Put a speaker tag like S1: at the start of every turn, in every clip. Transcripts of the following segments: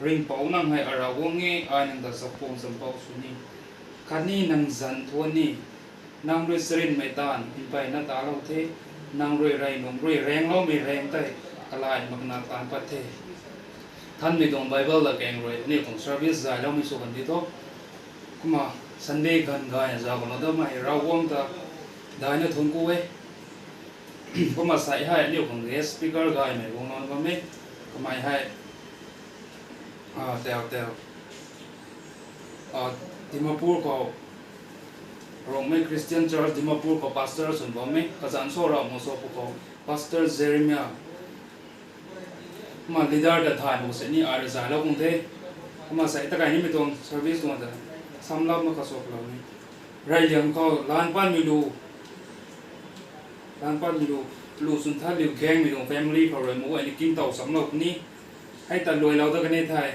S1: ring pau nang hai arawonge anang da sapong sampau suni kani nang zan thoni nang roi serin medan impai na talo the nang roi rai nom roi reng lo mi reng tai alai magna tan pathe than mi dong bible la keng roi ni tong service za lo mi so kan di to kuma sunday gan ga ya za gono da mai rawong da dai na thon ku we kuma sai hai ni kong guest speaker ga mai wong non ba me kuma hai teo Dimapur ko Rome Christian Church Dimapur ko pastor sun ba me kazan so ra mo so ko pastor Jeremiah ma leader da thai mo se ni ar za la kung the ma sai ta kai ni mi tong service tong da samla ma ka so la ni rai liang ko lan pan mi lu lu sun tha liu keng mi dong family ko re mo ani king tau sam lo ni hai ta loi lo da ka ne thai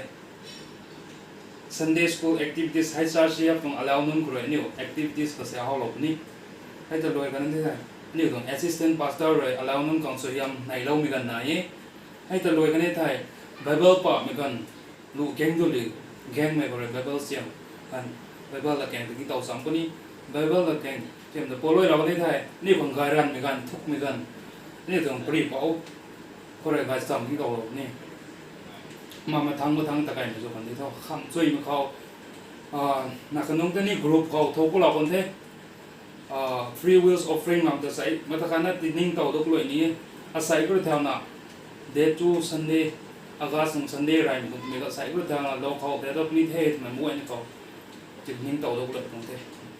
S1: Sunday school activities hai sa sia from allow nun kro ni activities ka se haw lo ni hai ta loi kan thai ni dong assistant pastor re allow nun kong so yam nai lo mi gan na ye hai ta loi kan thai bible pa mi gan lu keng du li keng me ko re bible siam kan bible la keng ki tau sam ko ni bible la keng kem da poloi lo kan thai ni bang ga ran mi gan thuk mi gan ni dong pri pau ko re ga sam ki ko niมาทางตะไคร้ในส่วนนี้เขาข้ามช่วยมาเขานักขนมตัวนี้กลุ่มเขาทุกเราคนเทfree wills offering มาจะใส่มาตะการนั้นติดนิ่งเต่าตัวกลุ่มนี้อาศัยก็แถวน่ะเดจูซันเดย์อากาศซันเดย์ไรมีก็ใส่ก็แถวน่ะเราเขาแต่ตัวนี้เทศมันม้วนเขาติดนิ่งเต่าตัวกลุ่มคนเท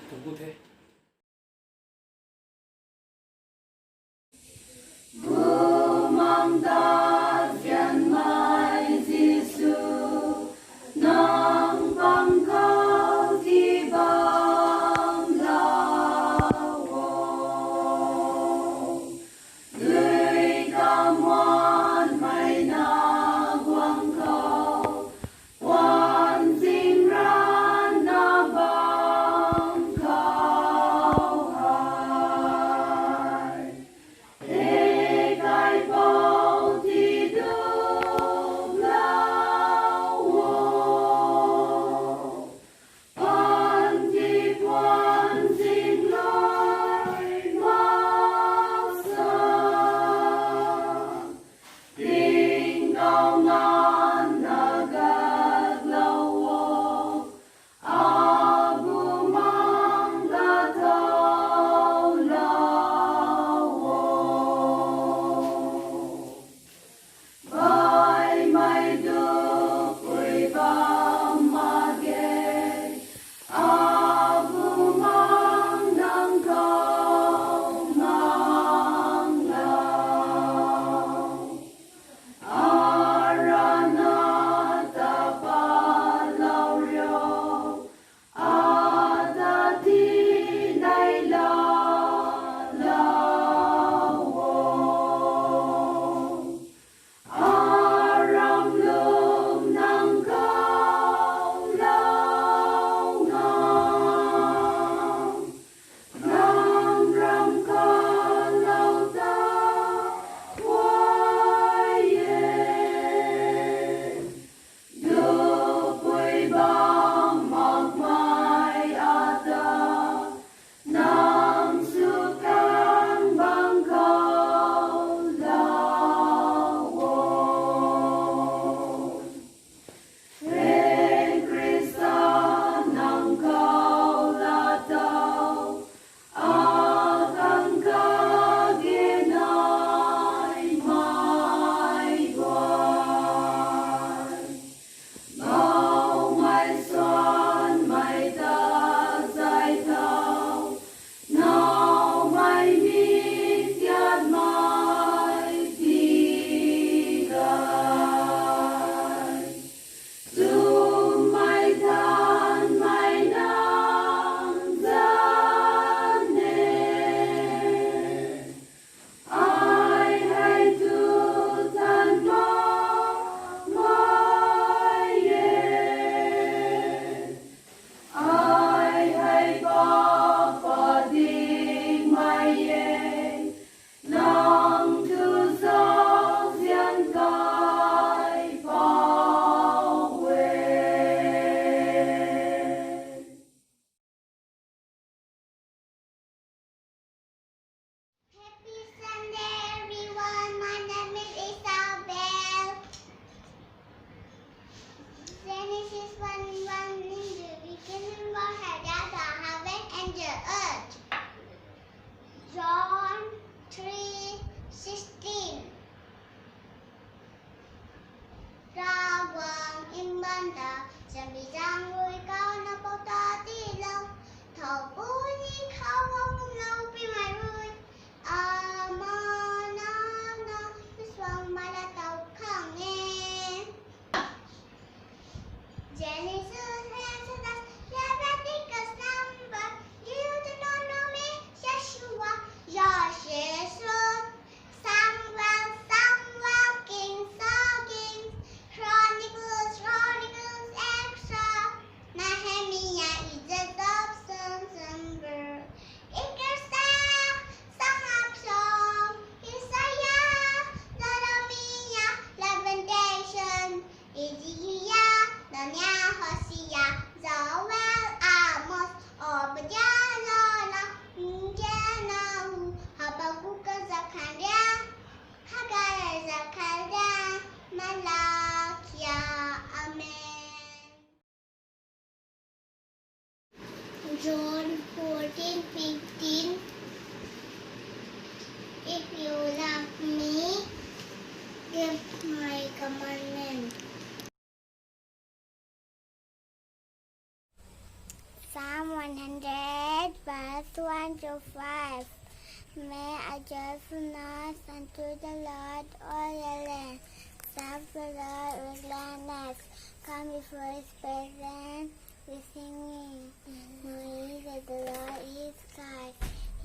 S1: ทุกคนเท
S2: gian ta chẳng bị giang nuôi cao nó bao ta đi lâu thầu bố đi khao không lâu bị mày nuôi mà nó xoang mà đã tàu khẳng nghe Genesis answered us, Leviticus number, you do not know me, Joshua, Joshua, Samuel, Kings, Chronicles, Extra, Nehemiah, Ezra, December, Ikerstach, Song, Isaiah, Jeremiah, Lamentation, Ezekiel, Daniel, Hosea, Joel, Amos, Obadiah, Lona, Jenahu, Habakkuk, Zechariah, Haggai, Zechariah, Malachi, Amen. John 14:15. If you love me, give my commandment. Psalm 100, verse 1 to 5. Make a joyful noise unto the Lord, all the land. Serve the Lord with gladness. Come before His presence with singing. Know ye that the Lord is God.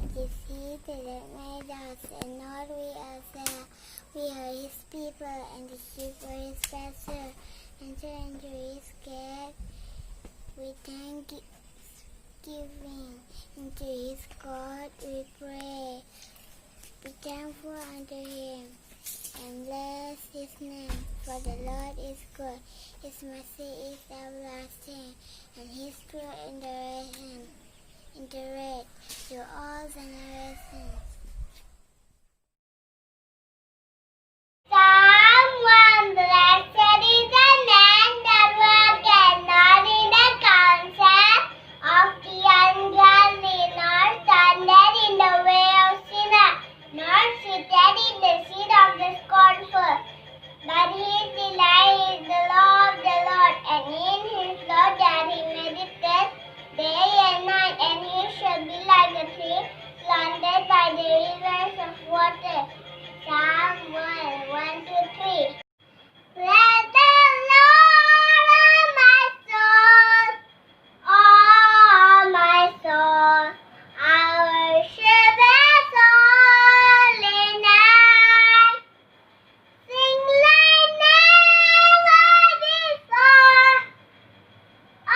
S2: It is He that made us, and not we ourselves. We are His people, and the sheep are His pasture. Enter into His gate with thanksgiving. Into His court we pray. Be thankful unto Him, and bless His name. For the Lord is good, His mercy is everlasting, and His truth endureth to all generations. Someone blessed is the man that walketh not in the counsel of the ungodly, nor standeth in the way of sinners, nor sitteth in the seat of the scornful. But his delight is the law of the Lord, and in His law doth he meditate day and night. And he shall be like a tree planted by the rivers of water. Psalm 1, 1-3. Bless the Lord, all my soul. I worship His holy name. Sing like never before.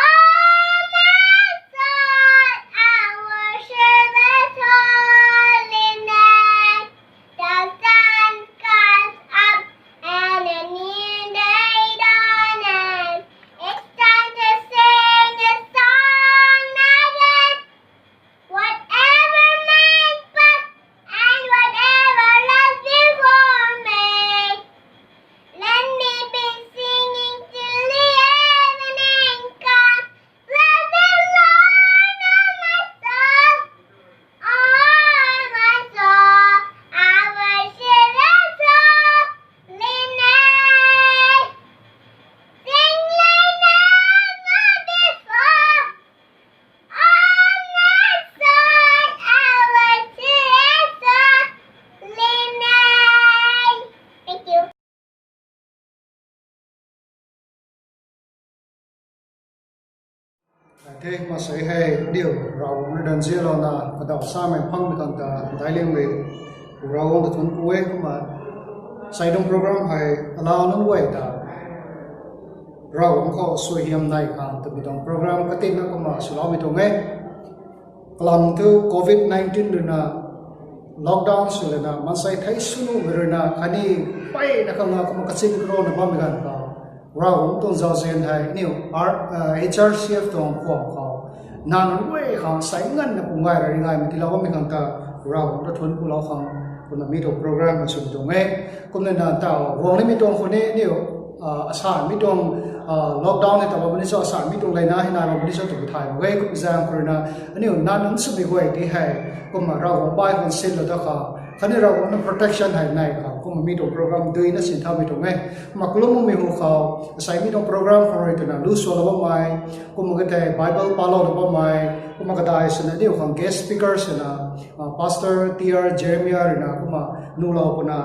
S2: All my soul, I worship His holy name. The sun comes up and a new day dawns. It's time to sing a song again. Whatever might pass and whatever lies before me, let me be singing till the evening comes. Bless the Lord, all my soul. I worship His holy name. Sing like never before. All my soul, I worship His holy name. Thank you.
S3: Thế mà sẽ hay điều rau nó đơn giản là bắt đầu sang mình phong bị thằng ta đại liên về rau ông ta thuần quê cũng mà sai trong program hay là nó quay ta rau ông có suy hiểm này khang từ bị trong program cái tin nó cũng mà sự lo bị trong ấy làm từ COVID-19 rồi na lockdown rồi na mình sẽ thấy sunu rồi na khani bay na không có một cái gì corona bao nhiêu gần rau ông tuần giao diện hay nhiều HRCF tuần quảng cáo nan quê khang sai ngân là cũng ngay rồi ngay mình thì lâu mình khang ta rau ông ta thuần cũng lâu khang cũng là middle program mà sunu trong ấy cũng nên là tao vòng lên middle phần này nhiều sản middle lockdown này tao bây giờ sản middle này na hiện nay mà bây giờ tụi thải mà gây cũng giang rồi na nhiều nan ứng xử bị quay thì hay cũng mà rau ông bay còn xin là ta khang khani rau ông nó protection hay này khang ก็มันมีตรงโปรแกรมด้วยนะสินทามีตรงไงมาคุลมุมมีหัวเขาใส่มีตรงโปรแกรมของเราตัวนั้นรู้ส่วนละว่าไม่ก็มันก็ได้ Bible ปาโลละว่าไม่ก็มันก็ได้สินะเดี๋ยวของ guest speaker สินะ Pastor T.R. Jeremiah นะก็มานูเราคนน่ะ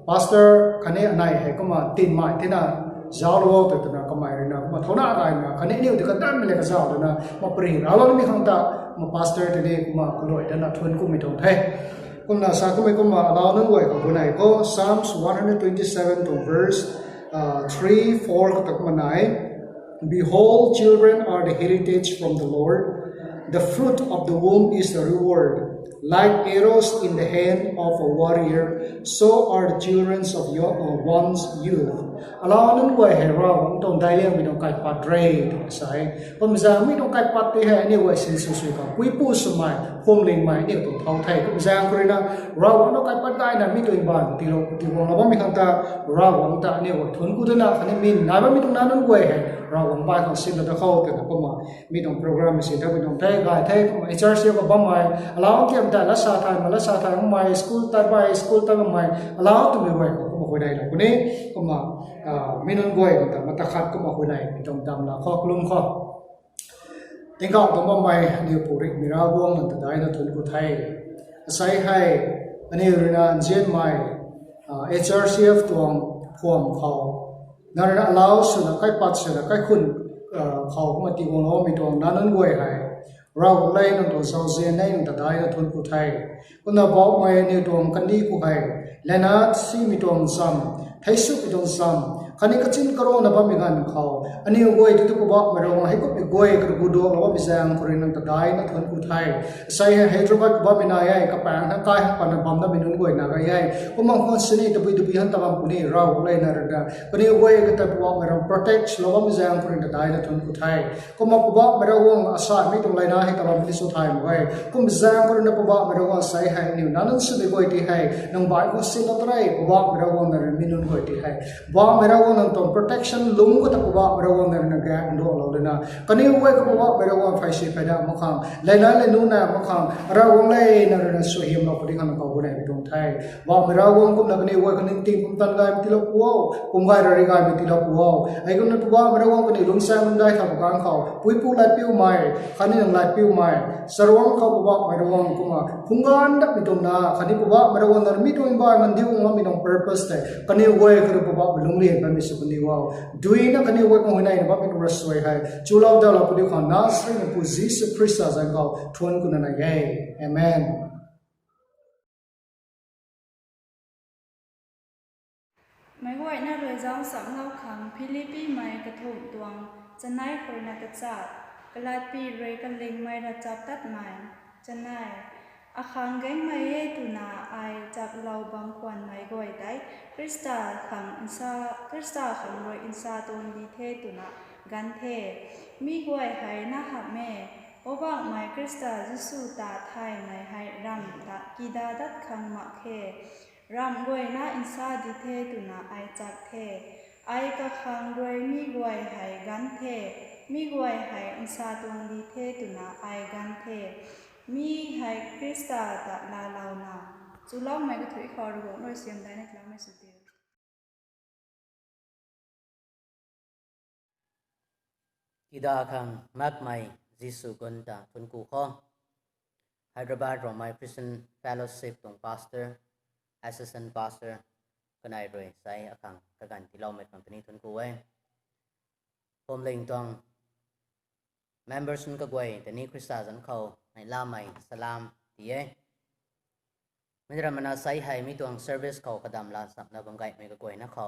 S3: Pastor คันนี้นายให้ก็มาติดหมายที่น่ะจ้าโลตัวตัวน่ะก็ไม่นะก็มาทนาได้นะคันนี้นี่ตัวกันตั้งไม่เลยก็จ้าตัวน่ะมาปรีเราเราไม่ขังตามา Pastor ตัวนี้ก็มาคุยแต่น่ะทวนกูไม่ตรงไทยก็น่ะสักก็ไม่ก็มาเราหนึ่งไว้ของคนไหนก็ Psalms 127 to verse 3, 4 ก็ตักมาไหน Behold, children are the heritage from the Lord. The fruit of the womb is the reward. Like arrows in the hand of a warrior, so are the children of one's youth. Alaw nun way hero tong dailing mi dong kai padre to sai. Pamza mi dong kai pat te hai ni way sin su su ka. Kui pu su mai, hom ling mai ni to thau thai. Pamza ko na raw no kai pat dai na mi to ban ti lo ti wong la mi khang ta raw wong ta ni way thun ku de na khani mi na ba mi dong na nun way hai. Raw wong ba khang sin da khau te ko ma mi dong program si da mi dong thai gai thai ko HRC ko ba mai. Alaw kem ta la sa thai ma la sa thai mai school ta bai school ta mai. Alaw to mi way ko ma ko dai lo ko ni ko maไม่นนกวยแต่มาตะขัดก็มาคนไหนตรงดำละข้อกลุ่มข้อติงก็ต้องมาใหม่เดี๋ยวผู้ริมีราวงนั่นแต่ได้นะทุนกุไทยใช้ให้อันนี้เรื่องเจียนใหม่HRCF ตัวพวงเขานั่นเรา สุนัขใกล้ปัดสุนัขใกล้คุณเขามาตีวงล้อมีตัวนั้นกวยให้เราเล่นตัวเสาเซียนในแต่ได้นะทุนกุไทยคนเราบอกมาเนี่ยตัวกันดีกูให้และนัดซีมีตัวซ้ำไทยสุมีตัวซ้ำคันนี้ก็ชินกระโดดนับมีงานเขาอันนี้กวยที่ตัวบอกมาเราให้ก็ไปกวยกระดูกเราว่ามีแสงคนนั้นแต่ได้นะทุนกุไทยใส่ให้ตรงกับว่ามีนายกับแปลงทั้งกายทั้งปานบัมนั้นมีนุ่นกวยนักใหญ่ก็มองคนสนิทตัวบีฮันตะวันปุ่นเราเล่นอะไรกันคันนี้กวยก็ตัวบอกมาเรา protect เราว่ามีแสงคนนั้นแต่ได้นะทุนกุไทยก็มองบอกมาเราว่าอาสาไม่ตรงเลยนะให้ตะวันพิสุทธิ์ไทยไว้ก็มีแสงคนนั้นบอกมาเราว่าใส่ให้นิ้วนั้นสุดกวยที่ให้น้องบ่ายก็สิ่งอะไรบอกมาเราว่านั่นมีนุ่นกวยที่ให้บอกมาเราว่านั่นตัว protection ลุงก็ตะบอกมาเราว่านั่นนะแกนดูเราเลยนะคันนี้กวยก็บอกมาเราว่าไฟสีไฟดำมั่งคั่งเลยนะเลยนู่นนะมั่งคั่งเราว่าเลยนั่นนะสวยเราพอดีกันเขาคนไหนไปตรงไทยบอกมาเราว่าก็นักนี้กวยคนนึงทิ้งผมตันกายไปที่เราปัวผมกายเรากายไปที่เราปัวไอ้คนนั้นบอกมาเราว่าคนนี้ลุงแซมได้ทำการเขาปุยปูไล่ปิ้วใหม่คันนี้ยังไล่ปิ้วใหม่สรวงเขาบอกมาเราว่าก็มาพุงกันดับมีตรงนั้นคันนี้บอกมาเราว่านั่นมีตรงบ้านมันเดียวว่ามีตรง purpose แต่คันนี้กวยคือบอกมาลุงเลี้ยงไปมีสุขดีว่าด้วยนะคันนี้กวยของคนไหนนะว่าเป็นรัสวยให้จูเลาเดาเราพูดถึงนัสรินผู้จิสคริสต์จังเขาทวนคุณนั่นเองเอเมน
S4: ไม่ไหวน่าเลยจ้องสังเล่าขังพิลิปีไม่กระถูกดวงจะนายคนนักจัดกลาดปีเรกันเล็งไม่ระจับตัดหมายจะนายอาคังแกงไม่เยตุนาไอจับเราบางควันไม่ก่อยได้คริสตาขังอินซาคริสตาขังรวยอินซาตนดีเทตุนากันเทมีก่อยให้น่าหับแม่โอบางไม่คริสตาจิสูตาไทยไม่ให้รำตะกีดาดัดขังมักเทรำกวยน่าอินซาดีเทตุนาไอจักเทไอกะขังรวยมีกวยให้กันเทมีกวยให้อินซาตนดีเทตุนาไอกันเทมีให้คริสตาตะลาลาวนาจุลองไม่ก็ถือคอรู้ว่าเราเสียงได้ในคลาไม่สุดเดียว
S5: กิดาคังมักไม่จิสุกันตาทุนกูข้อไฮดราบาดรอมายพริซันเฟลโลชิพตรงพาสเตอร์แอสซิสแตนต์พาสเตอร์กันไอรวยใส่อาคังกันที่เราไม่คอมพานีทุนกูไว้ผมเล็งตรง members นุนก็กวยแต่นี่คริสตาจันเขาในลาไม่สลามที่ไม่ได้มานาใส่ให้มีตัว service เขากระดำลาสับนับบังไกไม่ก็กวยนะเขา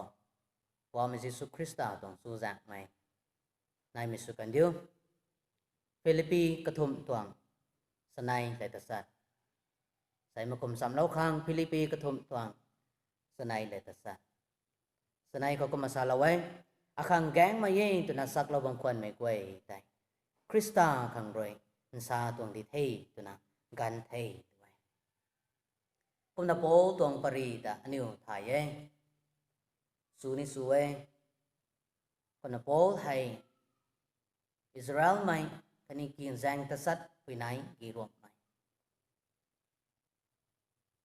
S5: ว่ามิจิสุคริสตาตรงสู้จักไม่นายมิสุกันเดียวฟิลิปปีกระทุมตวงสนายแต่ตัดสัตว์ใส่มาคุมสามเล้าข้างฟิลิปปีกระทุมตวงสนายแต่ตัดสัตว์สนายเขาก็มาซาลาไว้อาคังแกงมาเย่ตัวนักสักเราบางคนไม่กวยแต่คริสตาขังรวยมันซาตวงดีเทตัวนักกันเทด้วยผมนับโป้ตวงปรีตาอันนี้ถ่ายเย่สูนิสูเย่คนนับโป้ไทยอิสราเอลไม่คันนี้กินแซงตัดสัตว์ไปไหนกี่รวม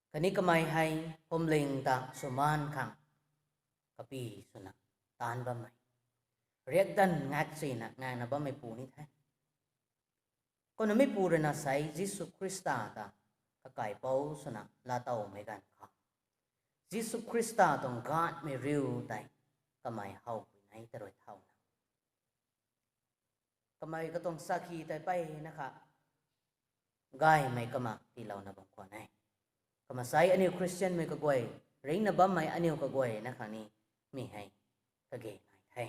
S5: ไม่ คันนี้ก็ไม่ให้ผมเล็งตาสมานขังกะปีสุนัขตานบ่ไม่เรียกดันงัดสินะงานนะบ่ไม่ปูนี่แท้ก็นไม่ปูเรนะใส่ยิสุคริสต์ตากะไก่เป้าสุนัขลาเต้าไม่กันครับยิสุคริสต์ตาต้องการไม่ริ้วแต่ก็ไม่เฮาไปไหนแต่โดยเท่านั้นก็ไม่ก็ต้องสักขีแต่ไปนะครับกายไม่ก็มาที่เรานะบางคนไงก็มาใส่อันนี้คริสเตียนไม่ก็กวยเรื่องนะบ่ไม่อันนี้ก็กวยนะครับนี่มีให้ก็เกยไหนไทย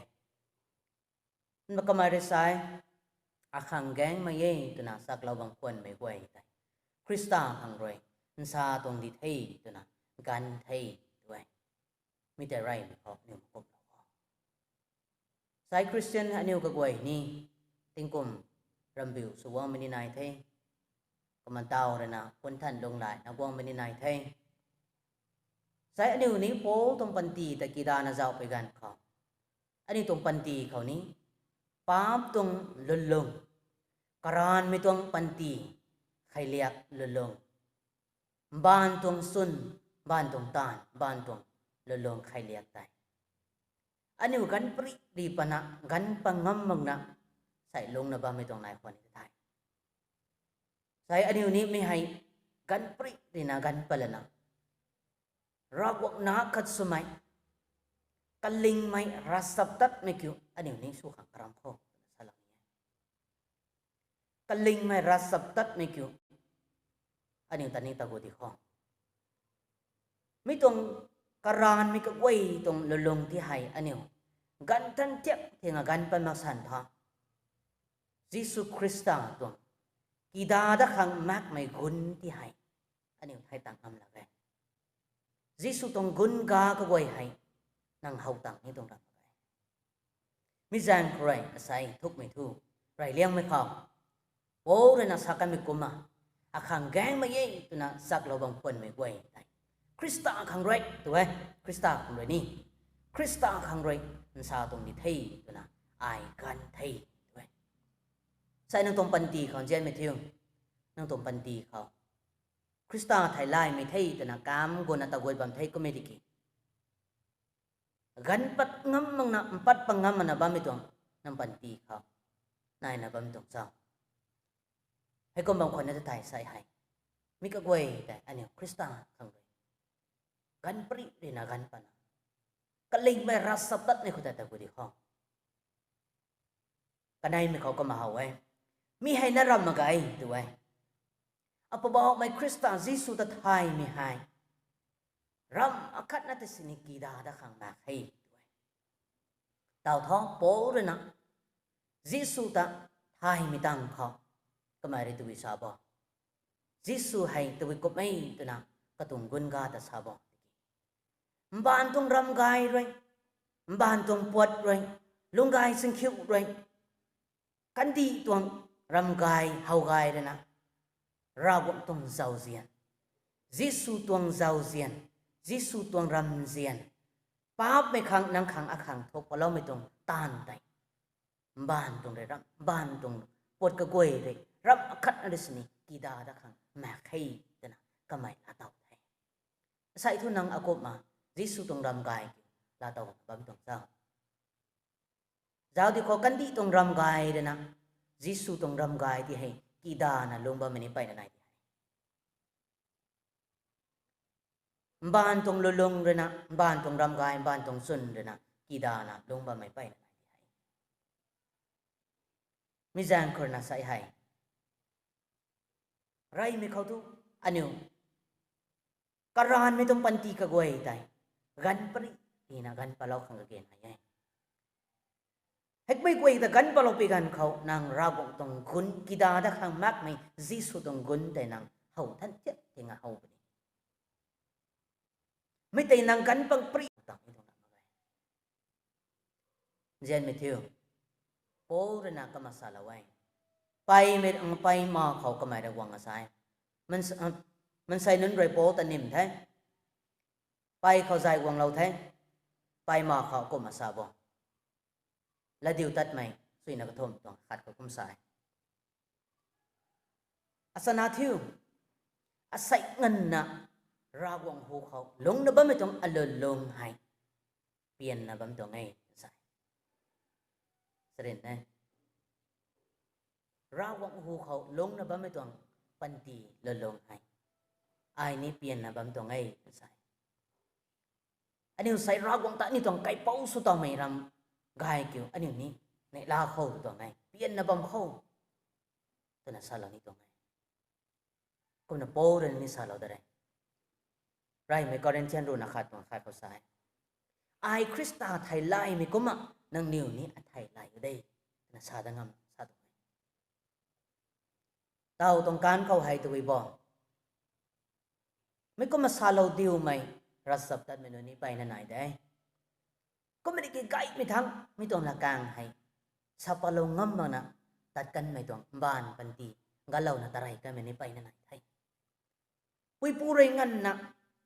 S5: มันก็มาได้ใส่อาคังแกงมาเย่ตัวน่ะสักเราบางคนไม่กวยแต่คริสตาคังรวยมันซาตรงดีไทยตัวน่ะกันไทยด้วยมีแต่ไรไม่พอเนี่ยมันก็เราใส่คริสเตียนอันนี้ก็กวยนี่ติงกุมรำบิวสุวรรณมินินายไทยก็มันเตาเลยนะคนท่านลงหลายนะวงมินินายไทยใส่อันนี้โป้ตรงปันตีแต่กีดานะเจ้าไปกันเขาอันนี้ตรงปันตีเขานี้ป๊าบตรงลุลงกรานไม่ตรงปันตีใครเรียกลุลงบ้านตรงซุนบ้านตรงตานบ้านตรงลุลงใครเรียกได้อันนี้กันปริดีปนะกันปังงำมังนะใส่ลงนะบ้านไม่ตรงไหนคนนี้ได้ใส่อันนี้ไม่ให้กันปริดีนะกันเปล่านะรักวักนักขัดสมัยกันลิงไม่รัศตัดไม่คิวอันนี้สู้ขังกรำโคสลังนี้กันลิงไม่รัศตัดไม่คิวอันนี้ตอนนี้ตะกูดีข้องไม่ตรงกรานไม่ก็ไว้ตรงลงที่ให้อันนี้กันทันเทียบที่งกันเป็นมาสันทายิสุคริสต์ตรงกีดาดะขังมักไม่กุนที่ให้อันนี้ให้ต่างคำละกันยิสุตรงกุนกาก็ไว้ให้นั่งเฮาต่างนี่ตรงนั้นมิจานใครใส่ทุกไม่ถูกไรเลี้ยงไม่เข้าโอ้เรนักสักกันไม่กุมมาอาขังแกงไม่ยิ่งตัวน่ะสักเราบางคนไม่ไว้ได้คริสต์ขังไรตัวเอ้คริสต์ขังไรนี่คริสต์ขังไรมันซาตรงนี้ที่ตัวน่ะไอ้กันที่ตัวใส่นั่งตรงปันตีของเจนไม่เที่ยงนั่งตรงปันตีเขาคริสต์ไทยไล่ไม่ที่ตัวน่ะกามกุนตะกวยบางที่ก็ไม่ได้กินกันปัดงำมังนะปัดปังงำมันนะบ้าไม่ตรงน้ำปันตีเขานายนะบ้าไม่ตรงเจ้าให้คนบางคนน่าจะถ่ายใส่ให้มิกะกวยแต่อันนี้คริสต์ขังเลยกันปริเรนะกันปันกันลิงไม่รัศตัดในคนแต่กูดีข้องกันนายไม่เขาก็มาเอาไว้มีให้นารำมาไกด้วยเอาไปบอกไม่คริสต์ยิสุตไทยมีให้รำอาคัดนัตสินิกีดาดะขังมาให้ด้วยดาวท้องโป้เลยนะยิสุตไทยมีตังเขาก็มาเรียนตัววิชาบ่ยิสุให้ตัววิกบไม่ตัวนะก็ตุงกุนกาตสาบ่บ้านตุงรำกายเลยบ้านตุงปวดเลยลุงกายสิงคิวเลยกันดีตุงรำกายเฮากายเลยนะเราบุตุงเจ้าเซียนยิสุตุงเจ้าเซียนยิสุตวงรำเซียนป้าบไม่ขังนังขังอาขังทุกพอเราไม่ตรงตานใจบ้านตรงเลยรำบ้านตรงปวดกระกวยเลยรำอาคัดอะไรสินี่กีดาดะขังแม่ใครแต่นะก็ไม่ลาเต่าไทยใส่ทุนังอากบมายิสุตวงรำกายลาเต่าบ้านตรงเจ้าเจ้าที่เขากันดีตรงรำกายเด้นะยิสุตวงรำกายที่ให้กีดานะลงบ้านไม่ไปนะไหนบ้านตรงลงเลยนะบ้านตรงรำกายบ้านตรงสุนเลยนะกีดานะลงบ้านไม่ไปนะมิจานคนน่ะใส่ให้ไรไม่เขาทุกอันนี้การานไม่ต้องปันตีกะกวยใจกันปรินี่นะกันปะเราขังกะเกณฑ์ให้เฮ็ดไม่กวยแต่กันปะเราไปกันเขานางราบตรงคุณกีดาดะขังมากไม่ยิสุตรงกุนแต่นางเฮาท่านเจ็ดที่งาเฮาไม่แต่นางกันปังปริต่างนี่ตรงนั้นเจนไม่เที่ยวโป้เรนักก็มาสาละไว้ไปไม่ไปมาเขาก็ไม่ได้วางอาศัยมันใส่นั้นไรโป้แต่นิ่มแท้ไปเขาใจวางเราแท้ไปมาเขาก็มาสาบองและดิวตัดไม่สุยนักทมต้องขัดกับคุ้มสายอาสนาทิวอาศัยเงินนะ ราวงหูเขาลงนะบ้าไม่ต้องอลลงให้เปลี่ยนนะบ้าตัวไงใส่เสด็จนะราวงหูเขาลงนะบ้าไม่ต้องปันตีลลงให้ไอ้นี่เปลี่ยนนะบ้าตัวไงใส่อันนี้ใส่ราวงตานี่ต้องไก่เป้าสุดต่อไม่รำกายเกี่ยวอันนี้นี่ในลาเขาตัวไงเปลี่ยนนะบ้าเขาตัวนั้นสาลานี่ตัวไงก็น่ะโป้เรื่องนี้สาลาได้ไรไม่ก็เรียนเช่นรู้นะขาดตัวขาดภาษาไอคริสตาไทยไล่ไม่ก็มานังนิวนี้ไทยไล่อยู่ได้นะซาดังงามซาตัวไงเต่าต้องการเข้าให้ตัวบ่ไม่ก็มาซาโลดิวไหมรัศตัดเมนูนี้ไปนั่นไหนได้ก็ไม่ได้กี่ไก่ไม่ทั้งไม่ต้องละกางให้ซาปะลงงำมานะตัดกันไม่ต้องบ้านปันตีกะเหล่านะตะไรกันไม่นี้ไปนั่นไหนไทยปุยปูเรงงันนะ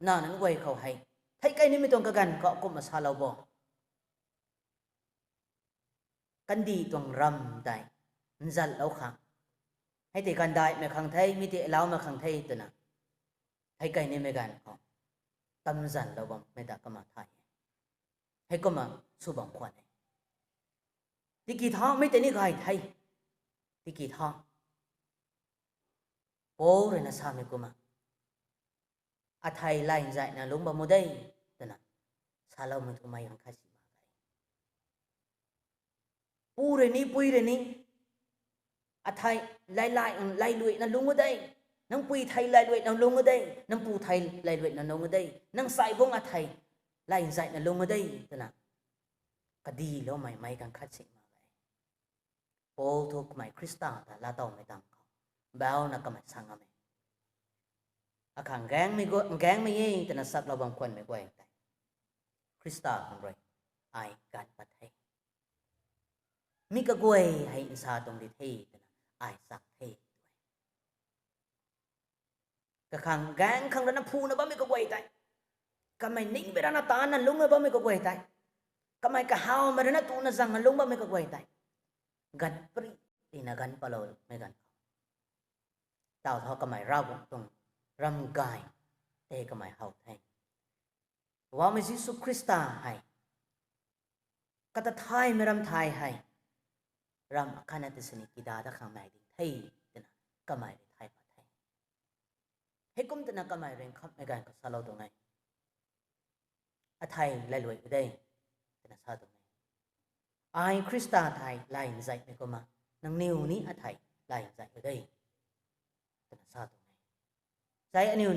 S5: น่านั้นไว้เขาให้ไทยไก่นี่ไม่ต้องกันก็มาซาโลบ่กันดีตรงรำได้จัดแล้วขังให้ตีกันได้ไม่ขังไทยมีตีเล่ามาขังไทยตัวน่ะไทยไก่นี่ไม่กันเขาตำจันเราบ่ไม่ได้ก็มาไทยให้ก็มาสู้บังควันตีกี่ท้องไม่แต่นี่ก็ให้ไทยตีกี่ท้องโอ้เรนัสามีก็มาอาไทยไล่ใจนะลุงบ่โมได้ตัวน่ะซาเราไม่ถูกมาอย่างข้าสิมาปูเรนี่ปุยเรนี่อาไทยไล่ลุยนั่นลุงก็ได้นังปุยไทยไล่ลุยนั่นลุงก็ได้นังปูไทยไล่ลุยนั่นลุงก็ได้นังใส่บงอาไทยไล่ใจนั่นลุงก็ได้ตัวน่ะก็ดีแล้วไม่กันคัดสิมาเลยโป้ทุกไม่คริสต์แต่ละต่อไม่ต่างเขาเบลนักก็ไม่สั่งอะไรอาขังแกงไม่ยี่แต่น่ะสักเราบางคนไม่กว่าแต่คริสต์ของเราไอการปัดให้มีกระกวยให้อินซาตรงดีที่แต่น่ะไอสักให้กระขังแกงขังระนาพูนะบ้าไม่กระกวยแต่ก็ไม่นิ่งไประนาตานั่นลุงนะบ้าไม่กระกวยแต่ก็ไม่กระหาวมาระนาตูนะสั่งลุงบ้าไม่กระกวยแต่กันปรีตีนะกันปลอยไม่กันเต่าทอก็ไม่ราบตรงรำกายเตก็ไม่เฮาไทยว่าไม่สิสุคริสตาให้ก็จะไทยไม่รำไทยให้รำขณะที่สนิกิดาตะขังไม่ดิ้งไทยแต่นะก็ไม่ได้ไทยปัดไทยให้กุมแต่นะก็ไม่เร่งขับไม่กันก็สลาวตรงไหนอาไทยไล่รวยก็ได้แต่นะซาตรงไหนไอคริสตาไทยไล่ใจไม่ก็มานังนิวนี้อาไทยไล่ใจก็ได้แต่นะซาตรงใจอันนี้อั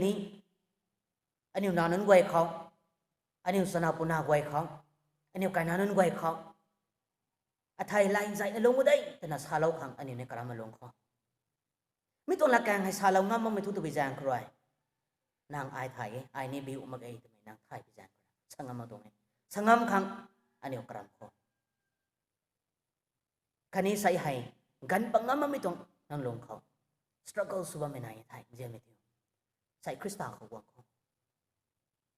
S5: นนี้นานั้นไว้เขาอันนี้สนาปุนาไว้เขาอันนี้การนั้นไว้เขาอาไทยไล่ใจในลงก็ได้แต่น่ะซาเราขังอันนี้ในกระมาลงเขาไม่ต้องละแกงให้ซาเราง่ามไม่ทุกตัวไปจางใครนางไอไทยไอนี่บิวมาไอ้ทำไมนางไทยไปจางสังงามตรงไหนสังงามขังอันนี้กระมเขาคันนี้ใส่ให้กันปังงามไม่ต้องนั่งลงเขา struggle สุวรรณไม่นายไทยเจมิติใส่คริสตัลเขาวางเขา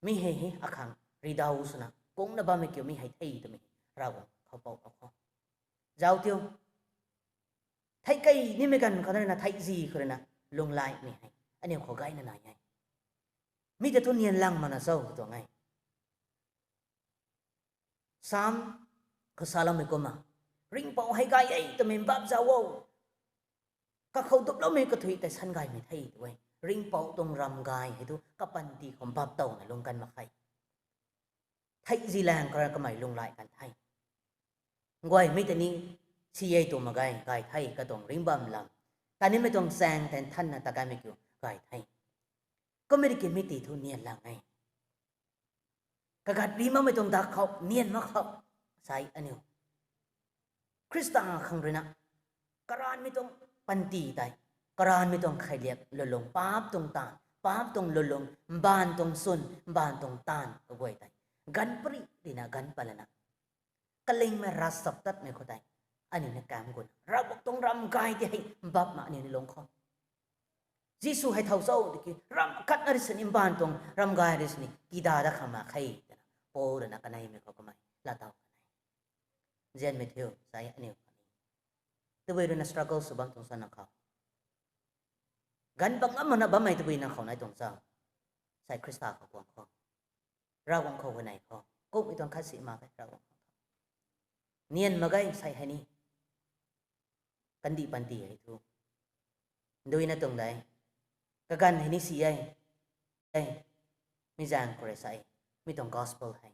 S5: ไม่เห่อาขังรีดาวสุนะกงนะบ้าไม่เกี่ยวไม่ให้ไทยตัวไม่เราเขาเป่าเขาเจ้าเดียวไทยไก่นี่ไม่กันเขาได้นะไทยจีเขาได้นะลงลายไม่ให้อันนี้เขาไก่นั่นไงมีแต่ตัวเนียนลังมันนะเศร้าตัวไงสามเขาสาลาไม่ก็มาริงเป่าให้ไก่ไอ้ตัวไม่บ้าเจ้าก็เขาตบแล้วไม่ก็ถุยแต่ฉันไก่ไม่ไทยด้วยริงเป่าตรงรำกายให้ทุกกับปันตีของบับเต่าในลงกันมาใครไทยจีแรงก็ไม่ลงลายกันไทยงวยไม่แต่นี้ชี้ไอ้ตัวมาไกไทยก็ต้องริงบัมลำแต่นี้ไม่ต้องแซงแต่ท่านนะตะการไม่เกี่ยวไกไทยก็ไม่ได้กินไม่ตีทุเนียนลังไงกระกัดรีมาไม่ต้องดักเขาเนียนมาเขาใส่อันนี้คริสตาขังเลยนะกระรานไม่ต้องปันตีไตกรานไม่ต้องใครเรียกลงป๊าบตรงตานป๊าบตรงลงบ้านตรงซุนบ้านตรงตานก็ไว้ไตกันปรีดีนะกันปะละนะกะเลงไม่รัสสับตัดไม่เข้าใจอันนี้นะการกุนเราบอกตรงรำกายที่ให้บับมาอันนี้ในลงคอยิสุให้เท่าเจ้าดิki ram kat na risin imban tong ram gai risni kida da khama khai po da na kanai me ko kamai la taw kanai jen me theu sai ani tu we na struggle subang tong san na kha gan bang am na ba mai tu we na khaw nai tong sa ใส่คริสตาของกวางคอเราวังเขาวันไหนคอก็ไม่ต้องคัดสีมาไปเราวังเนียนมาไกใส่ให้นี่กันดีปันตีให้ทุกโดยนั่นตรงไหนก็กันให้นี่สิไอ้ไม่จางก็เลยใส่ไม่ต้อง gospel ให้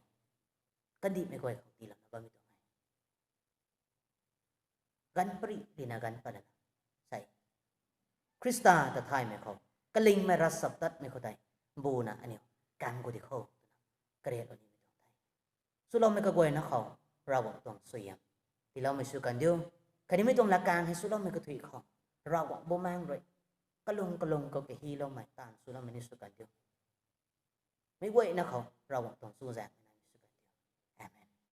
S5: กันดีไม่ค่อยของตีหรอกนะก็ไม่ต้องให้กันปริดีนะกันปะนะใส่คริสตาแต่ไทยไม่เขากลิงไม่รัศตัดไม่เขาได้บูนะอันนี้การกูที่เขากระเดียดอันนี้ไม่ต้องได้สุดเราไม่ก็กลัวนะเขาเราต้องสวยที่เราไม่สู้กันเดียวคันนี้ไม่ต้องหลักการให้สุดเราไม่ก็ถุยเขาเราบ่มั่งเลยก็ลงก็เกฮีเราไม่ตานสุดเราไม่ได้สู้กันเดียวไม่กลัวนะเขาเราต้องสู้แรง